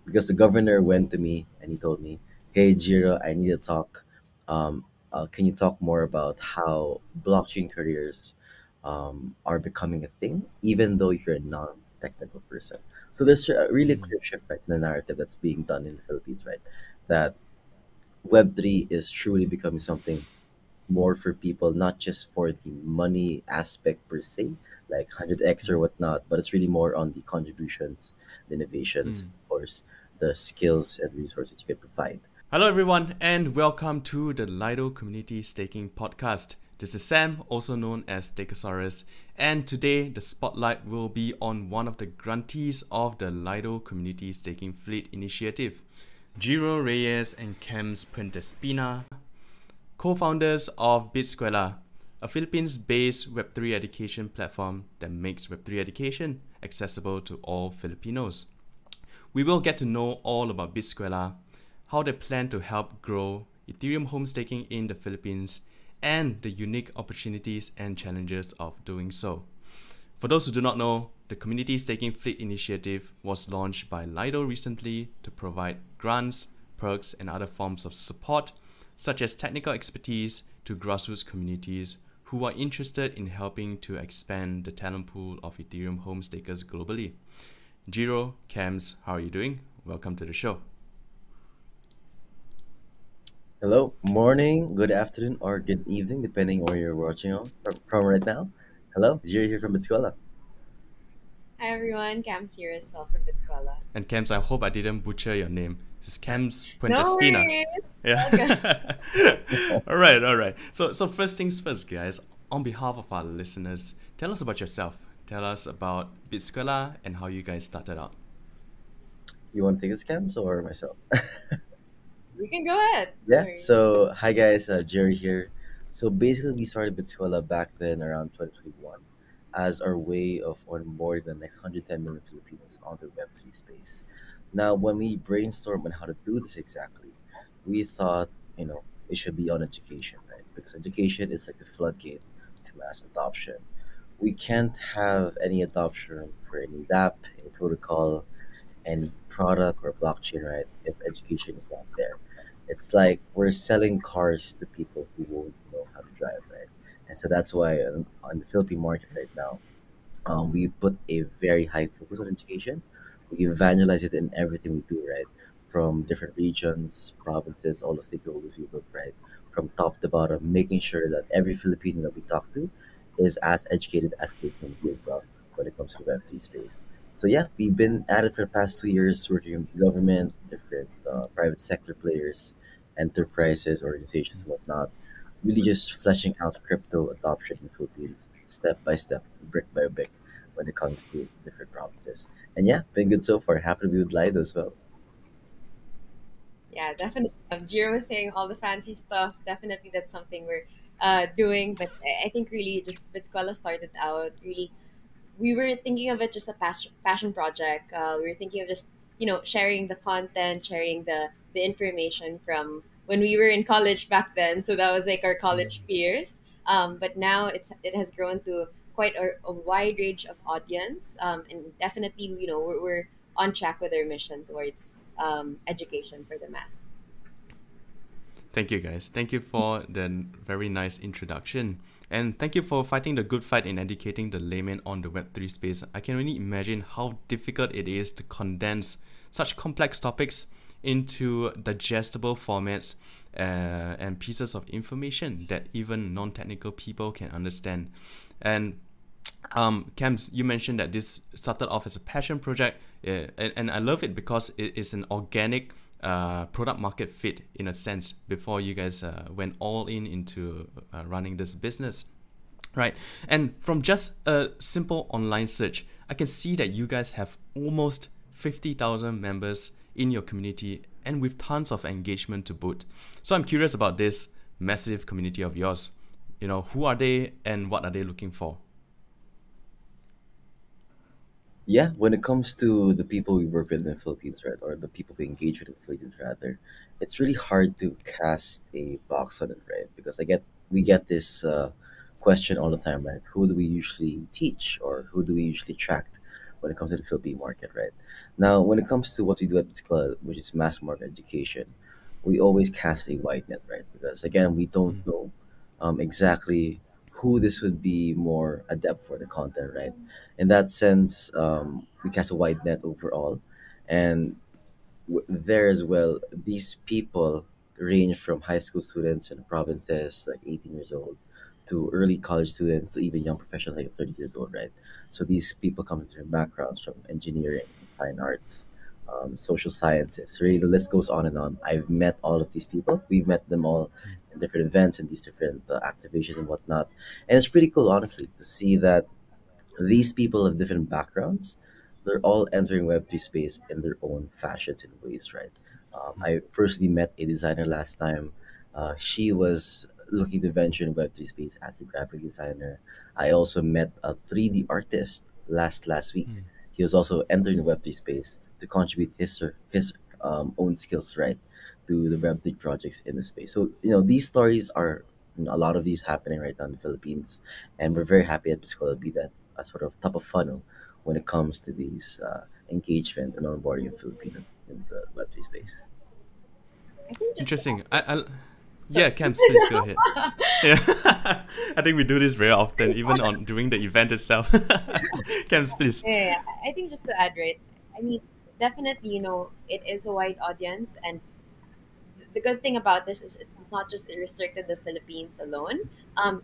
because the governor went to me and he told me, "Hey, Jiro, I need to talk. Can you talk more about how blockchain careers are becoming a thing, even though you're a non-technical person?" So there's a really Mm, clear shift, right, in the narrative that's being done in the Philippines, right? That Web3 is truly becoming something more for people, not just for the money aspect per se, like 100x or mm, whatnot, but it's really more on the contributions, the innovations, mm. of course, the skills and resources you can provide. Hello, everyone, and welcome to the Lido Community Staking Podcast. This is Sam, also known as Stakeosaurus, and today the spotlight will be on one of the grantees of the Lido Community Staking Fleet Initiative, Giro Reyes and Kems Puentespina, co-founders of Bitskwela, a Philippines-based Web3 education platform that makes Web3 education accessible to all Filipinos. We will get to know all about Bitskwela, how they plan to help grow Ethereum home staking in the Philippines, and the unique opportunities and challenges of doing so. For those who do not know, the Community Staking Fleet Initiative was launched by Lido recently to provide grants, perks, and other forms of support, such as technical expertise to grassroots communities who are interested in helping to expand the talent pool of Ethereum home stakers globally. Jiro, Cams, how are you doing? Welcome to the show. Hello, morning, good afternoon, or good evening, depending where you're watching on from right now. Hello, Jerry here from Bitskwela. Hi everyone, Cam's here as well from Bitskwela. And Cams, I hope I didn't butcher your name. It's Cams No Puentespina. worries. Okay. Yeah. All right, all right. So first things first, guys. On behalf of our listeners, tell us about yourself. Tell us about Bitskwela and how you guys started out. You want to take this, Cams, or myself? We can go ahead. No Yeah. worries. So, hi guys, Jerry here. So basically, we started Bitskwela back then around 2021 as our way of onboarding the next 110 million Filipinos onto Web3 space. Now, when we brainstormed on how to do this exactly, we thought, it should be on education, right? Because education is like the floodgate to mass adoption. We can't have any adoption for any app, any protocol, any product or blockchain, right? If education is not there, it's like we're selling cars to people who won't know how to drive, right? And so that's why on the Philippine market right now, we put a very high focus on education. We evangelize it in everything we do, right? From different regions, provinces, all the stakeholders we work, right? From top to bottom, making sure that every Filipino that we talk to is as educated as they can be as well when it comes to Web3 space. So yeah, we've been at it for the past 2 years, working with government, different private sector players, enterprises, organizations, and whatnot. Really just fleshing out crypto adoption in the Philippines, step by step, brick by brick, when it comes to different provinces. And yeah, been good so far. Happy to be with Lido as well. Yeah, definitely. Jiro was saying all the fancy stuff. Definitely, that's something we're doing. But I think really just Bitskwela started out really. We were thinking of it just a passion project. We were thinking of just sharing the content, sharing the information from when we were in college back then. So that was like our college peers. But now it has grown to quite a wide range of audience, and definitely we're on track with our mission towards education for the mass. Thank you, guys. Thank you for the very nice introduction. And thank you for fighting the good fight in educating the layman on the Web3 space. I can only imagine how difficult it is to condense such complex topics into digestible formats and pieces of information that even non technical people can understand. And Cams, you mentioned that this started off as a passion project, and I love it because it is an organic product market fit in a sense before you guys went all in into running this business, right? And from just a simple online search, I can see that you guys have almost 50,000 members in your community and with tons of engagement to boot. So I'm curious about this massive community of yours. Who are they and what are they looking for? Yeah, when it comes to the people we work with in the Philippines, right, or the people we engage with in the Philippines, rather, it's really hard to cast a box on it, right? Because we get this question all the time, right? Who do we usually teach, or who do we usually track? when it comes to the Philippine market, right? Now, when it comes to what we do at Bitskwela, which is mass market education, we always cast a wide net, right? Because again, we don't Mm, know exactly who this would be more adept for the content, right? In that sense, we cast a wide net overall, and there as well, these people range from high school students in the provinces, like 18 years old, to early college students, to even young professionals, like 30 years old, right? So these people come from different backgrounds, from engineering, fine arts, social sciences. Really, the list goes on and on. I've met all of these people. We've met them all mm, in different events and these different activations and whatnot. And it's pretty cool, honestly, to see that these people of different backgrounds, they're all entering Web3 space in their own fashions and ways, right? mm, I personally met a designer last time. She was looking to venture in Web3 space as a graphic designer. I also met a 3D artist last week. mm, He was also entering the Web3 space to contribute his own skills, right, to the Web3 projects in the space. So these stories are, a lot of these happening right now in the Philippines, and we're very happy at Biscola to be that a sort of top of funnel when it comes to these engagement and onboarding of Filipinos in the Web3 space. I think just to interesting. Yeah, sorry. Camps, please go ahead. Yeah, I think we do this very often, even on during the event itself. Camps, please. Yeah, yeah, I think just to add, right? I mean, definitely, it is a wide audience, and the good thing about this is it's not just restricted to the Philippines alone.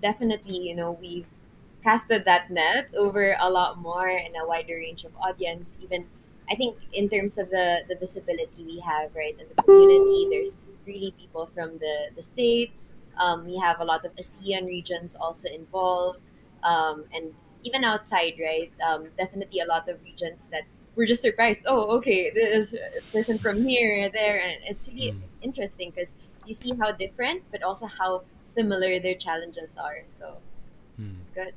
Definitely, we've casted that net over a lot more and a wider range of audience. Even, I think, in terms of the visibility we have, right, in the community, there's really people from the States. We have a lot of ASEAN regions also involved. And even outside, right, definitely a lot of regions that we're just surprised. Oh, okay, there's a person from here, there, and it's really Mm, interesting because you see how different, but also how similar their challenges are. So mm. it's good.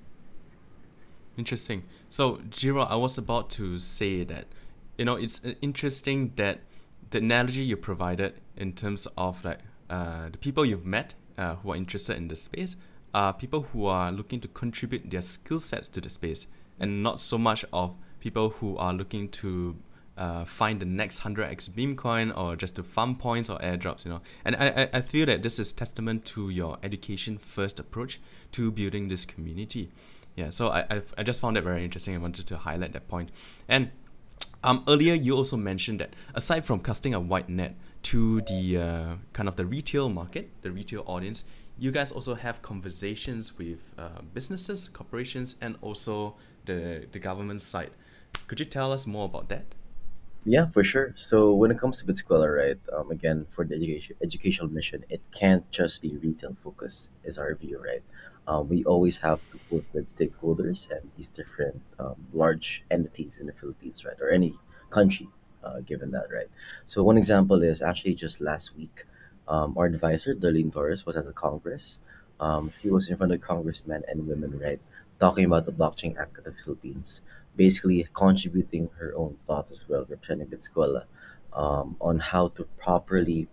Interesting. So, Jiro, I was about to say that, it's interesting that the analogy you provided in terms of like the people you've met who are interested in the space are people who are looking to contribute their skill sets to the space, and not so much of people who are looking to find the next 100x beam coin or just to farm points or airdrops. And I feel that this is testament to your education first approach to building this community. Yeah, so I just found that very interesting. I wanted to highlight that point. And earlier you also mentioned that aside from casting a wide net to the kind of the retail market, the retail audience, you guys also have conversations with businesses, corporations, and also the government side. Could you tell us more about that? Yeah, for sure. So when it comes to Bitskwela, right, again, for the educational mission, it can't just be retail focused, is our view, right? We always have to work with stakeholders and these different large entities in the Philippines, right, or any country, given that, right? So one example is actually just last week, our advisor, Darlene Torres, was at the Congress. She was in front of congressmen and women, right, talking about the Blockchain Act of the Philippines, basically contributing her own thoughts as well, representing Bitskwela, on how to properly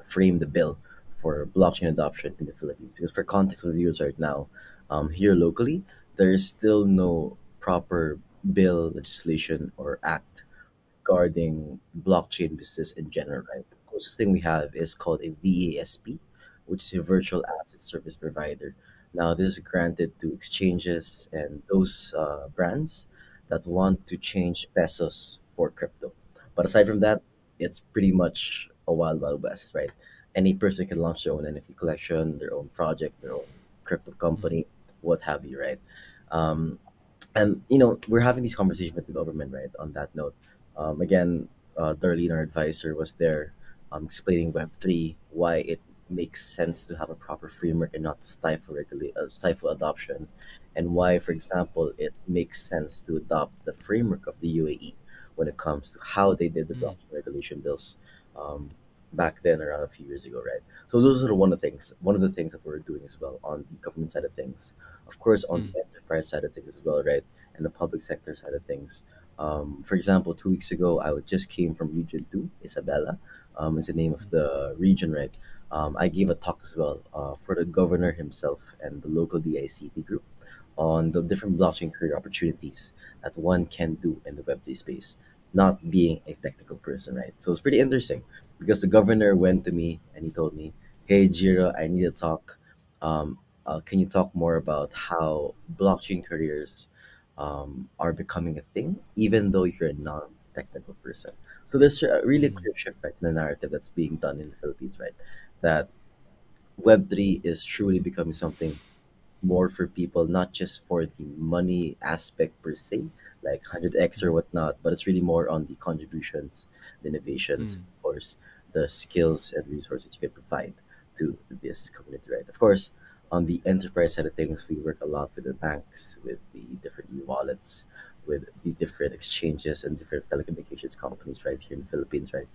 frame the bill for blockchain adoption in the Philippines. Because for context of viewers right now, here locally, there is still no proper bill, legislation, or act regarding blockchain business in general, right? The closest thing we have is called a VASP, which is a virtual asset service provider. Now, this is granted to exchanges and those brands that want to change pesos for crypto. But aside from that, it's pretty much a wild, wild west, right? Any person can launch their own NFT collection, their own project, their own crypto Mm, company, what have you, right? Um, and we're having these conversations with the government, right, on that note. Again, Darlene, our advisor, was there, explaining Web3, why it makes sense to have a proper framework and not to stifle adoption, and why, for example, it makes sense to adopt the framework of the UAE when it comes to how they did the mm, blockchain regulation bills, um, back then around a few years ago, right? So those are one of the things that we're doing as well on the government side of things, of course, on mm, the enterprise side of things as well, right? And the public sector side of things. For example, 2 weeks ago, just came from Region 2, Isabela, is the name of the region, right? I gave a talk as well for the governor himself and the local DICT group on the different blockchain career opportunities that one can do in the Web3 space, not being a technical person, right? So it's pretty interesting because the governor went to me and he told me, "Hey, Jiro, I need to talk. Can you talk more about how blockchain careers are becoming a thing, even though you're a non-technical person?" So there's a really Mm, clear shift, right, in the narrative that's being done in the Philippines, right? That Web3 is truly becoming something more for people, not just for the money aspect per se, like 100x or mm, whatnot, but it's really more on the contributions, the innovations, mm, of course, the skills and resources you can provide to this community, right? Of course, on the enterprise side of things, we work a lot with the banks, with the different e-wallets, with the different exchanges and different telecommunications companies right here in the Philippines, right?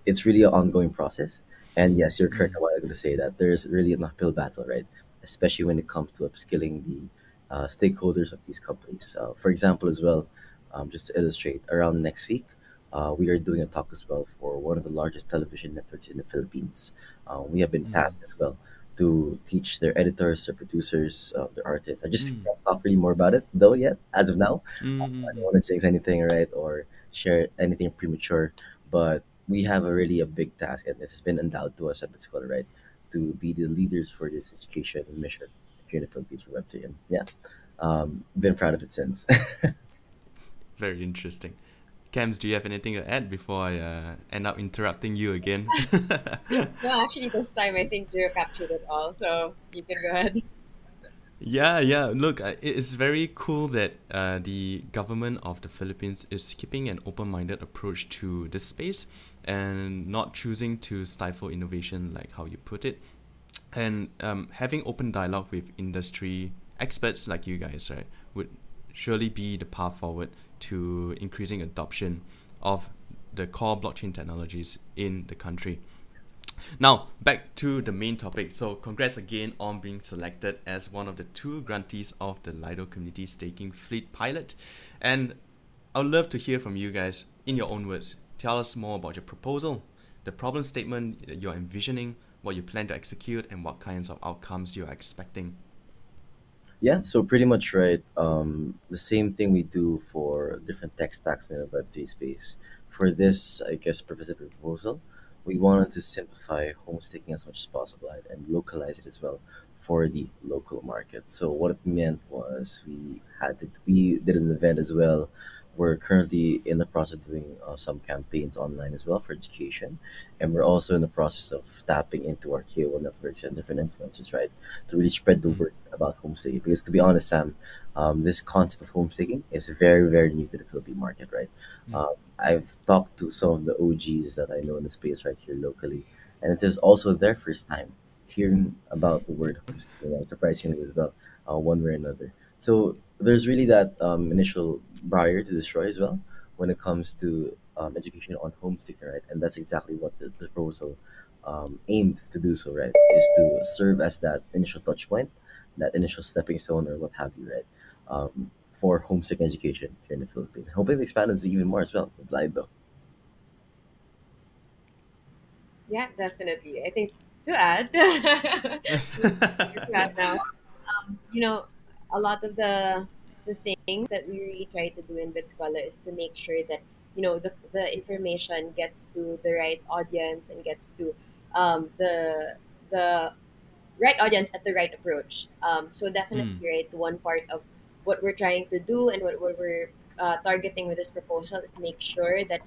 It's really an ongoing process. And yes, you're correct mm, a while ago to say that there's really an uphill battle, right? Especially when it comes to upskilling the stakeholders of these companies. For example, as well, just to illustrate, around next week, we are doing a talk as well for one of the largest television networks in the Philippines. We have been mm, tasked as well to teach their editors, their producers, their artists. I just mm, can't talk really more about it though yet, as of now. mm, I don't mm, want to jinx anything, right, or share anything premature. But we have a really a big task, and it has been endowed to us at the school, right, to be the leaders for this education mission here in the Philippines for Web3. And yeah, been proud of it since. very interesting. Cams, do you have anything to add before I end up interrupting you again? No, actually, this time I think Jiro captured it all, so you can go ahead. Yeah, yeah. Look, it's very cool that the government of the Philippines is keeping an open-minded approach to this space and not choosing to stifle innovation, like how you put it, and having open dialogue with industry experts like you guys, right, would surely be the path forward to increasing adoption of the core blockchain technologies in the country. Now, back to the main topic. So, congrats again on being selected as one of the two grantees of the Lido Community Staking Fleet Pilot. And I'd love to hear from you guys in your own words. Tell us more about your proposal, the problem statement that you're envisioning, what you plan to execute, and what kinds of outcomes you're expecting. Yeah, so pretty much right. The same thing we do for different tech stacks in the Web3 space. For this, I guess, specific proposal, we wanted to simplify home staking as much as possible, right, and localize it as well for the local market. So what it meant was we did an event as well. We're currently in the process of doing some campaigns online as well for education, and we're also in the process of tapping into our KOL networks and different influencers, right, to really spread the Mm, word about homestaking. Because to be honest, Sam, this concept of homestaking is very, very new to the Philippine market, right? mm, I've talked to some of the OGs that I know in the space right here locally, and it is also their first time hearing about the word homestaking, right? Surprisingly as well, one way or another. So there's really that initial barrier to destroy as well when it comes to education on homestaking, right? And that's exactly what the proposal aimed to do so, right? Is to serve as that initial touch point, that initial stepping stone, or what have you, right? For homesick education here in the Philippines. Hoping to expand this even more as well with Lido. Yeah, definitely. I think to add, to add now, you know, a lot of the things that we really try to do in Bitskwela is to make sure that the information gets to the right audience and gets to the right audience at the right approach. So definitely, mm, right, one part of what we're trying to do and what we're targeting with this proposal is to make sure that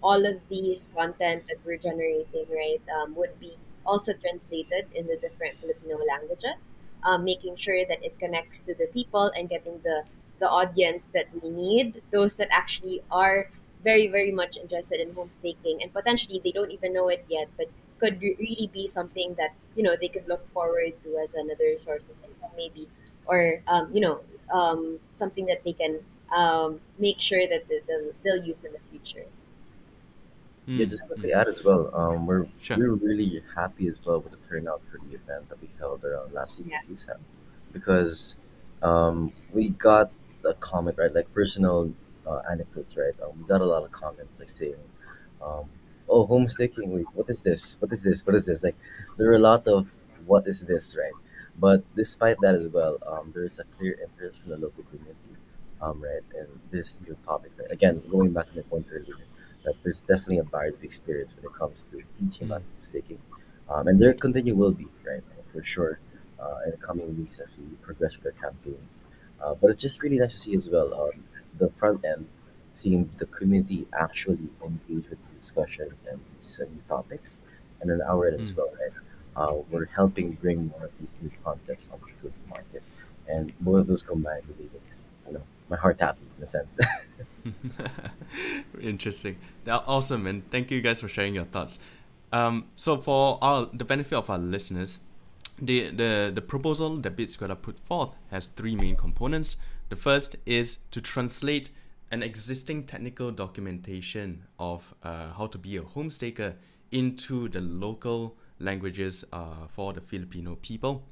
all of these content that we're generating, right, would be also translated in the different Filipino languages, making sure that it connects to the people and getting the audience that we need, those that actually are very, very much interested in homestaking and potentially they don't even know it yet, but could really be something that they could look forward to as another source of income maybe, or something that they can make sure that they'll use in the future. Yeah, mm, just quickly mm. add as well. Sure. We're really happy as well with the turnout for the event that we held around last week Yeah. with USAM, because we got a comment, right, like personal anecdotes, right. We got a lot of comments like saying, um, "Oh, homestaking. Wait, what is this? What is this? What is this?" Like there were a lot of "What is this?" Right. But despite that as well, there is a clear interest from the local community, right, and this new topic, right? Again, going back to my point earlier, that there's definitely a barrier to experience when it comes to teaching Mm, about staking, and there continue will be, right, for sure, in the coming weeks as we progress with our campaigns. But it's just really nice to see as well, the front end, seeing the community actually engage with these discussions and these new topics, and then our end as mm. well, right? We're helping bring more of these new concepts onto the Philippine market, and both of those combined really makes my heart happy in a sense. Interesting. Awesome, man. Thank you guys for sharing your thoughts. So for the benefit of our listeners, the proposal that Bitskwela put forth has three main components. The first is to translate an existing technical documentation of how to be a homestaker into the local languages for the Filipino people.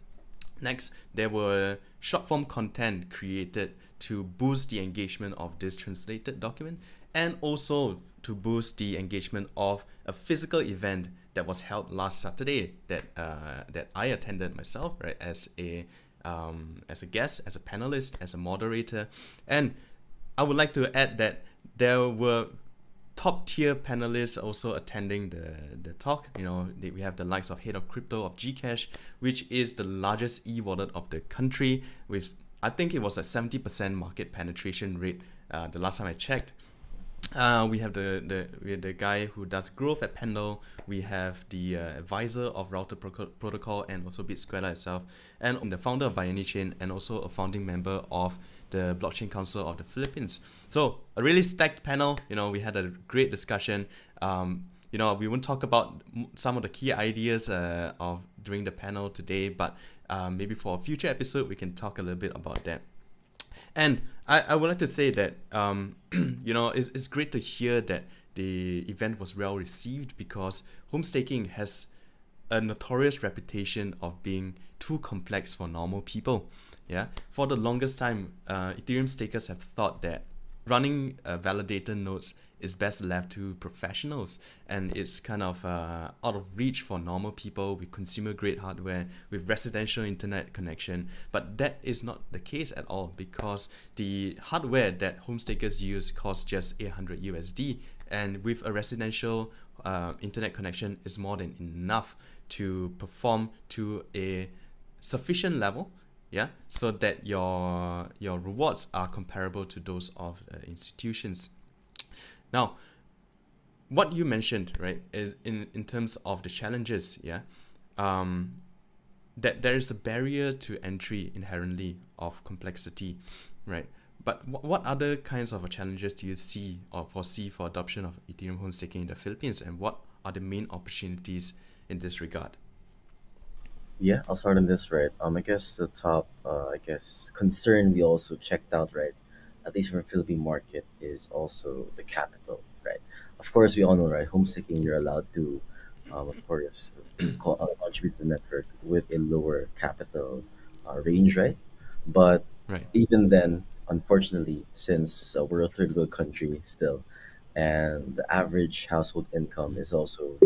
Next, there were short form content created to boost the engagement of this translated document and also to boost the engagement of a physical event that was held last Saturday that I attended myself, right, as a guest, as a panelist, as a moderator. And I would like to add that there were top tier panelists also attending the talk. We have the likes of Head of Crypto of Gcash, which is the largest e-wallet of the country, with I think it was a 70% market penetration rate the last time I checked. We have the guy who does growth at Pendle. We have the advisor of Router Protocol and also Bitskwela itself, and the founder of Bionic Chain, and also a founding member of the Blockchain Council of the Philippines. So a really stacked panel. We had a great discussion. We won't talk about some of the key ideas of during the panel today, but maybe for a future episode we can talk a little bit about that. And I would like to say that it's great to hear that the event was well received, because homestaking has a notorious reputation of being too complex for normal people. Yeah, for the longest time, Ethereum stakers have thought that running validator nodes is best left to professionals, and it's kind of out of reach for normal people with consumer grade hardware with residential internet connection. But that is not the case at all, because the hardware that home stakers use costs just 800 USD, and with a residential internet connection is more than enough to perform to a sufficient level, yeah, so that your rewards are comparable to those of institutions. Now, what you mentioned, right, is in terms of the challenges, yeah, that there is a barrier to entry inherently of complexity, right? But what other kinds of challenges do you see or foresee for adoption of Ethereum home staking in the Philippines, and what are the main opportunities in this regard? Yeah, I'll start on this, right. I guess the top, concern we also checked out, right, at least for the Philippine market, is also the capital, right. Of course, we all know, right, homestaking, you're allowed to, of course, contribute to the network with a lower capital range, right. But Right. even then, unfortunately, since we're a third world country still, and the average household income is also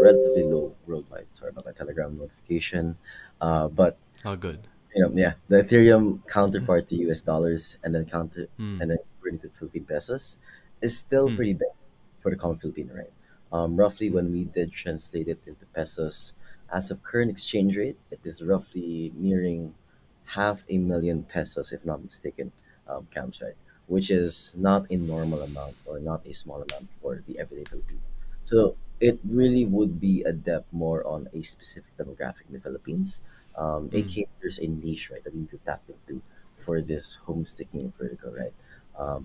relatively low worldwide. Sorry about my Telegram notification. But Oh, good. yeah, the Ethereum counterpart to US dollars and then Hmm. and then converting to Philippine pesos is still Hmm. pretty big for the common Filipino, right? Roughly, Hmm. when we did translate it into pesos, as of current exchange rate, it is roughly nearing 500,000 pesos, if not mistaken, counts, right? Which is not a normal amount or not a small amount for the everyday Filipino. So it really would be a depth more on a specific demographic in the Philippines. Hmm. AKA, there's a niche, right, that we need to tap into for this homestaking vertical, right?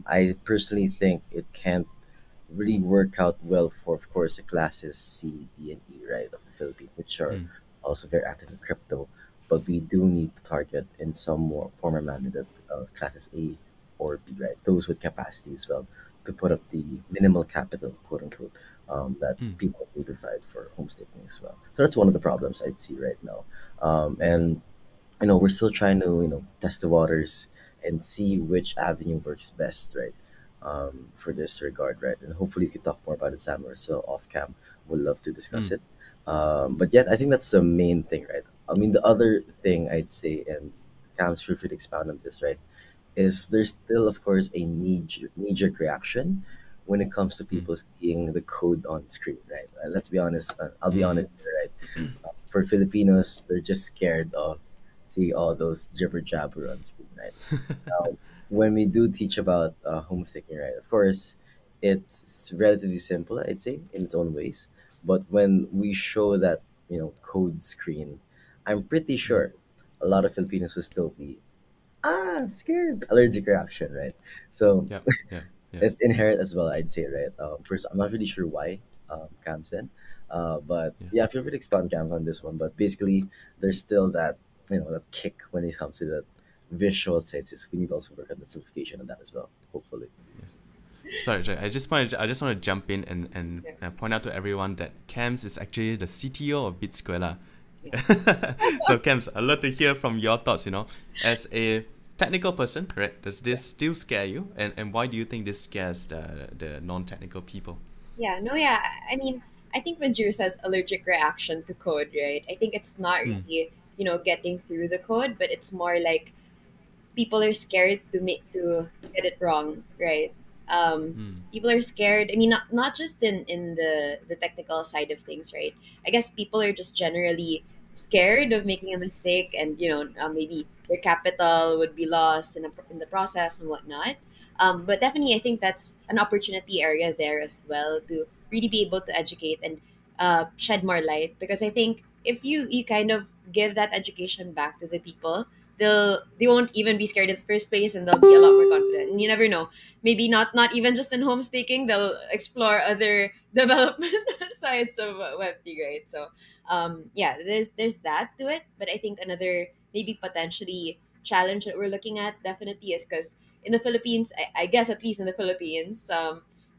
I personally think it can't really work out well for, of course, the classes C, D, and E, right, of the Philippines, which are Hmm. also very active in crypto. But we do need to target in some more form or manner the classes A or B, right? Those with capacity as well to put up the minimal capital, quote unquote, that Hmm. people need to provide for homestaking as well. So that's one of the problems I'd see right now. And we're still trying to test the waters and see which avenue works best, right, for this regard, right. And hopefully we can talk more about it, Sam, or so off cam. Would love to discuss Hmm. it. But yet I think that's the main thing, right. I mean, the other thing I'd say, and Cam's feel free to expound on this, right, is there's still, of course, a knee-jerk reaction when it comes to Mm. people seeing the code on screen, right? Let's be honest. I'll be Mm. honest here, right? For Filipinos, they're just scared of seeing all those jibber jabber on screen, right? When we do teach about homestaking, right, of course, it's relatively simple, I'd say, in its own ways. But when we show that, code screen, I'm pretty Mm. sure a lot of Filipinos will still be scared, allergic reaction, right? So Yep. Yep. Yep. it's inherent as well, I'd say, right? First, I'm not really sure why Cam's in, but Yeah. yeah, feel free to expand Cam on this one. But basically, there's still that that kick when it comes to the visual senses. We need to also work on the simplification of that as well. Hopefully. Sorry. I just want to jump in and Yeah. point out to everyone that Cams is actually the CTO of Bitskwela. Yeah. So Cams, I'd love to hear from your thoughts. As a technical person, right? Does this still scare you? And why do you think this scares the non-technical people? Yeah, no, yeah. I mean, I think when Drew says allergic reaction to code, right? I think it's not Mm. really, getting through the code, but it's more like people are scared to get it wrong, right? Mm. People are scared. I mean, not just in the technical side of things, right? I guess people are just generally scared of making a mistake, and maybe their capital would be lost in the process and whatnot. But definitely, I think that's an opportunity area there as well to really be able to educate and shed more light, because I think if you kind of give that education back to the people, they won't even be scared in the first place, and they'll be a lot more confident. And you never know, maybe not even just in home staking, they'll explore other development sides of Web3, right? So yeah, there's that to it. But I think another maybe potentially challenge that we're looking at definitely is because in the Philippines, I guess at least in the Philippines,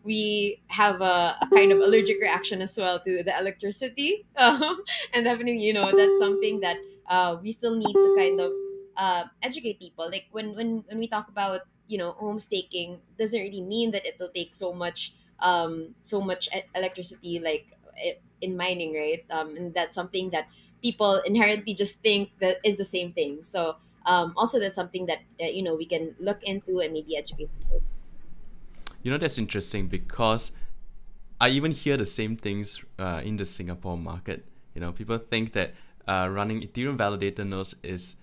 we have a kind of allergic reaction as well to the electricity. And definitely, that's something that we still need to kind of educate people. Like when we talk about home staking, doesn't really mean that it will take so much electricity like in mining, right? And that's something that people inherently just think that is the same thing. So also that's something that we can look into and maybe educate people. That's interesting because I even hear the same things in the Singapore market. People think that running Ethereum validator nodes is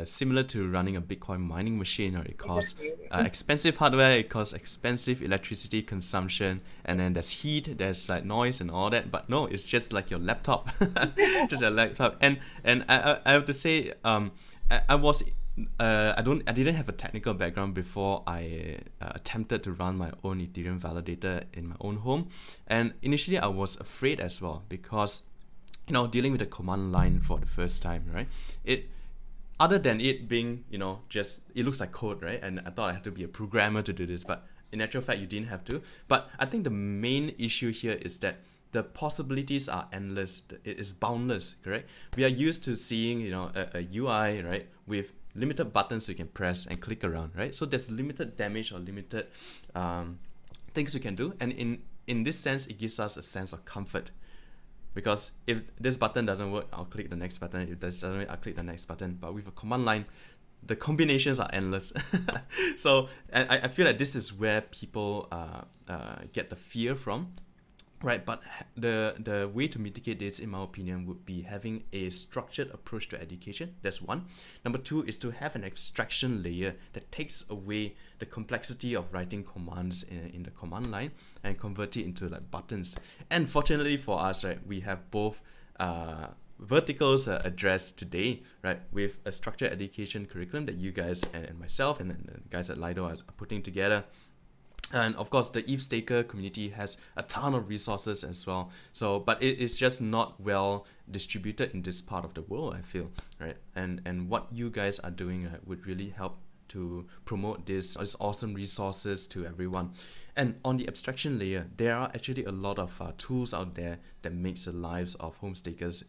similar to running a Bitcoin mining machine, or it costs Exactly. expensive hardware, it costs expensive electricity consumption, and then there's heat, there's like noise and all that. But no, it's just like your laptop, just a laptop. And I have to say, I was. I didn't have a technical background before I attempted to run my own Ethereum validator in my own home, and initially I was afraid as well because dealing with the command line for the first time, right? It other than it being just it looks like code, right? And I thought I had to be a programmer to do this, but in actual fact you didn't have to. But I think the main issue here is that the possibilities are endless. It is boundless, correct? We are used to seeing a UI, right, with limited buttons you can press and click around, right? So there's limited damage or limited things we can do, and in this sense it gives us a sense of comfort, because if this button doesn't work, I'll click the next button. If this doesn't work, I'll click the next button. But with a command line, the combinations are endless. So I feel like this is where people get the fear from. Right, but the way to mitigate this, in my opinion, would be having a structured approach to education. That's one. Number two is to have an abstraction layer that takes away the complexity of writing commands in the command line and convert it into like buttons. And fortunately for us, right, we have both verticals addressed today, right, with a structured education curriculum that you guys and myself and the guys at Lido are putting together. And of course, the ETH staker community has a ton of resources as well. So, but it is just not well distributed in this part of the world, I feel, right? And what you guys are doing would really help to promote this awesome resources to everyone. And on the abstraction layer, there are actually a lot of tools out there that makes the lives of home stakers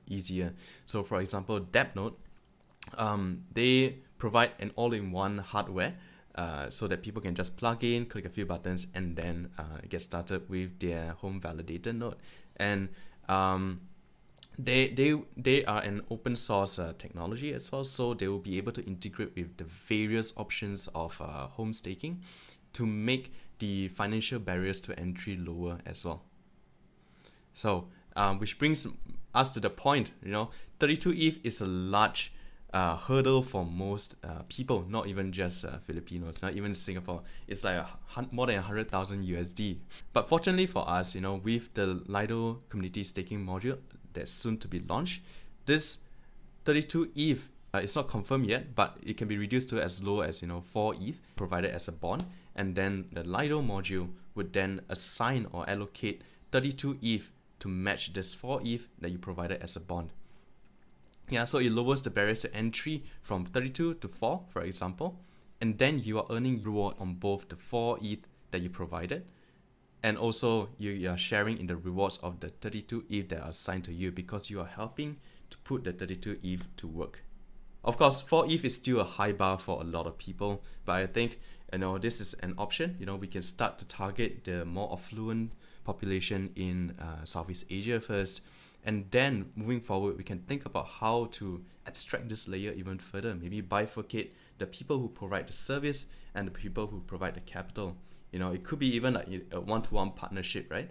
easier. So, for example, DAppNode, they provide an all-in-one hardware. So that people can just plug in, click a few buttons, and then get started with their home validator node. And They are an open source technology as well, so they will be able to integrate with the various options of home staking to make the financial barriers to entry lower as well. So, which brings us to the point, 32 ETH is a large hurdle for most people, not even just Filipinos, not even Singapore. It's like more than 100,000 USD. But fortunately for us, with the Lido Community Staking Module that's soon to be launched, this 32 ETH it's not confirmed yet, but it can be reduced to as low as 4 ETH provided as a bond, and then the Lido module would then assign or allocate 32 ETH to match this 4 ETH that you provided as a bond. Yeah, so it lowers the barriers to entry from 32 to 4, for example, and then you are earning rewards on both the 4 ETH that you provided, and also you are sharing in the rewards of the 32 ETH that are assigned to you because you are helping to put the 32 ETH to work. Of course, 4 ETH is still a high bar for a lot of people, but I think this is an option. We can start to target the more affluent population in Southeast Asia first, and then moving forward, we can think about how to abstract this layer even further. Maybe bifurcate the people who provide the service and the people who provide the capital. It could be even like a one-to-one partnership, right?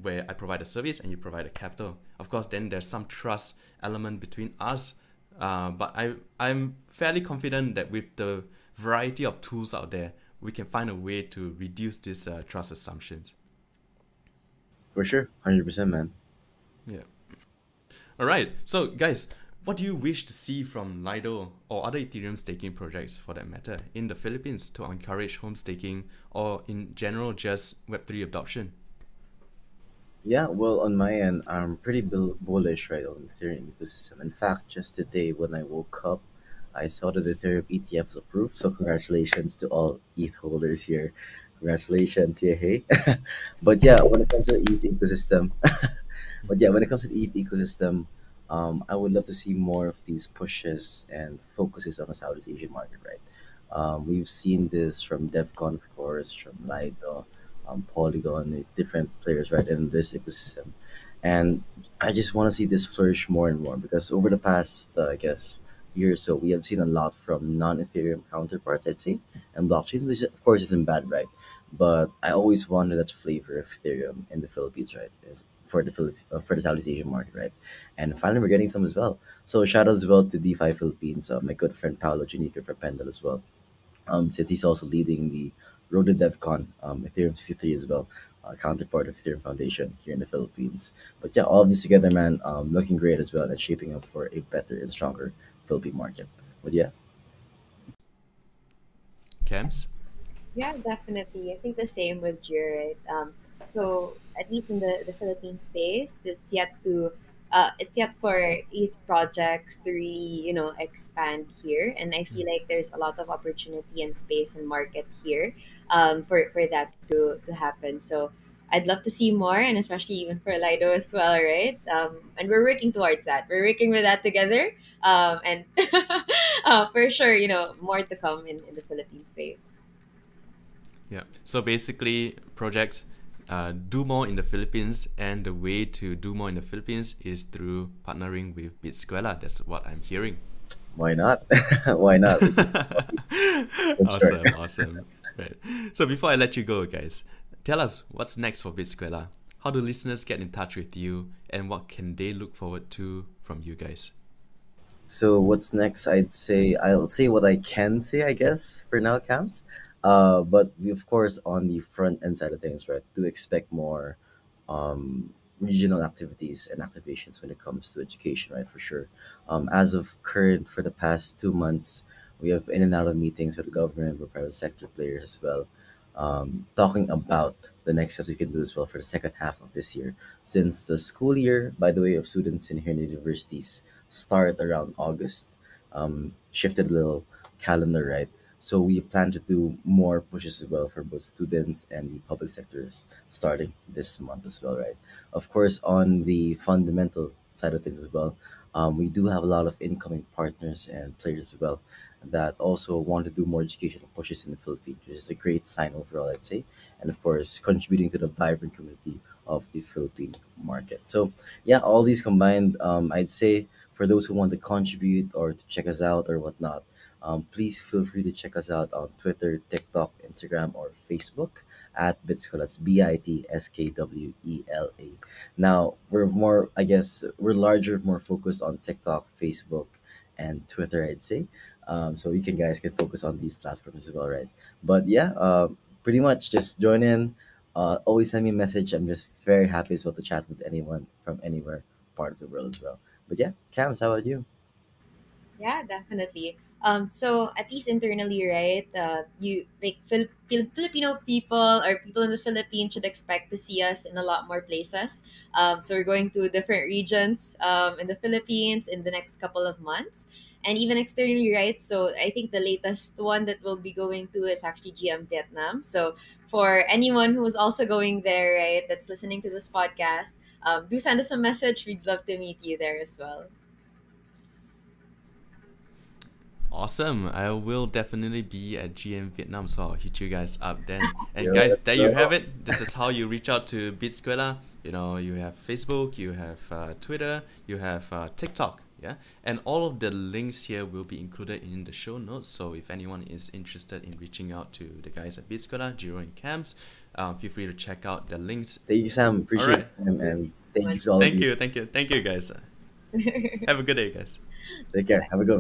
Where I provide a service and you provide a capital. Of course, then there's some trust element between us. But I'm fairly confident that with the variety of tools out there, we can find a way to reduce these trust assumptions. For sure, 100%, man. Yeah. All right. So, guys, what do you wish to see from Lido or other Ethereum staking projects, for that matter, in the Philippines to encourage home staking or in general just Web3 adoption? Yeah, well, on my end, I'm pretty bullish right on the Ethereum ecosystem. In fact, just today when I woke up, I saw that the Ethereum ETF was approved. So congratulations to all ETH holders here. Congratulations, yeah, hey. But yeah, when it comes to the ETH ecosystem, but yeah, when it comes to the ETH ecosystem, I would love to see more of these pushes and focuses on the Southeast Asian market, right? We've seen this from DevCon, of course, from Lido, Polygon, these different players, right, in this ecosystem. And I just want to see this flourish more and more because over the past, I guess, year or so, we have seen a lot from non-Ethereum counterparts, I'd say, and blockchains, which of course isn't bad, right? But I always wanted that flavor of Ethereum in the Philippines, right? For the for the Southeast Asian market, right? And finally, we're getting some as well. So shout out as well to DeFi Philippines, my good friend Paolo Junico from Pendle as well. Since he's also leading the Road to DevCon, Ethereum 63 as well, counterpart of Ethereum Foundation here in the Philippines. But yeah, all of this together, man, looking great as well and shaping up for a better and stronger Philippine market. But yeah, Camps? Yeah, definitely. I think the same with Jared. So at least in the Philippine space, it's yet for ETH projects to really, expand here. And I feel like there's a lot of opportunity and space and market here for that to happen. So I'd love to see more, and especially even for Lido as well, right? And we're working towards that. We're working with that together. And for sure, more to come in the Philippine space. Yeah. So basically, projects do more in the Philippines, and the way to do more in the Philippines is through partnering with Bitskwela. That's what I'm hearing. why not? Why not? For sure. Awesome, awesome. Right. So before I let you go, guys, tell us what's next for Bitskwela. How do listeners get in touch with you, and what can they look forward to from you guys? So what's next? I'll say what I can say, I guess, for now, camps. But we, of course, on the front end side of things, right, do expect more regional activities and activations when it comes to education, right, for sure. As of current, for the past 2 months, we have in and out of meetings with the government, with private sector players as well, talking about the next steps we can do as well for the second half of this year. Since the school year, by the way, of students in here in the universities start around August, shifted a little calendar, right? So we plan to do more pushes as well for both students and the public sectors starting this month as well, right? Of course, on the fundamental side of things as well, we do have a lot of incoming partners and players as well that also want to do more educational pushes in the Philippines, which is a great sign overall, I'd say. And of course, contributing to the vibrant community of the Philippine market. So yeah, all these combined, I'd say for those who want to contribute or to check us out or whatnot, please feel free to check us out on Twitter, TikTok, Instagram, or Facebook at Bitskwela. That's Bitskwela. Now we're more, I guess, we're larger, more focused on TikTok, Facebook, and Twitter, I'd say. So you can guys can focus on these platforms as well, right? But yeah, pretty much just join in. Always send me a message. I'm just very happy as well to chat with anyone from anywhere part of the world as well. But yeah, Cams, how about you? Yeah, definitely. So at least internally, right? You like Filipino people or people in the Philippines should expect to see us in a lot more places. So we're going to different regions in the Philippines in the next couple of months, and even externally, right? So I think the latest one that we'll be going to is actually GM Vietnam. So for anyone who is also going there, right, that's listening to this podcast, do send us a message. We'd love to meet you there as well. Awesome. I will definitely be at GM Vietnam, so I'll hit you guys up then. And Yo, guys, let's there you have go. it. This is how you reach out to Bitskwela. You know, you have Facebook, you have Twitter, you have TikTok. Yeah, and all of the links here will be included in the show notes. So if anyone is interested in reaching out to the guys at Bitskwela, Jiro and Camps, feel free to check out the links. Thank you, Sam. All Appreciate right. the time, and So thank you much. to all of Thank you. you, thank you, thank you, guys. Have a good day, guys. Take care. Have a good one.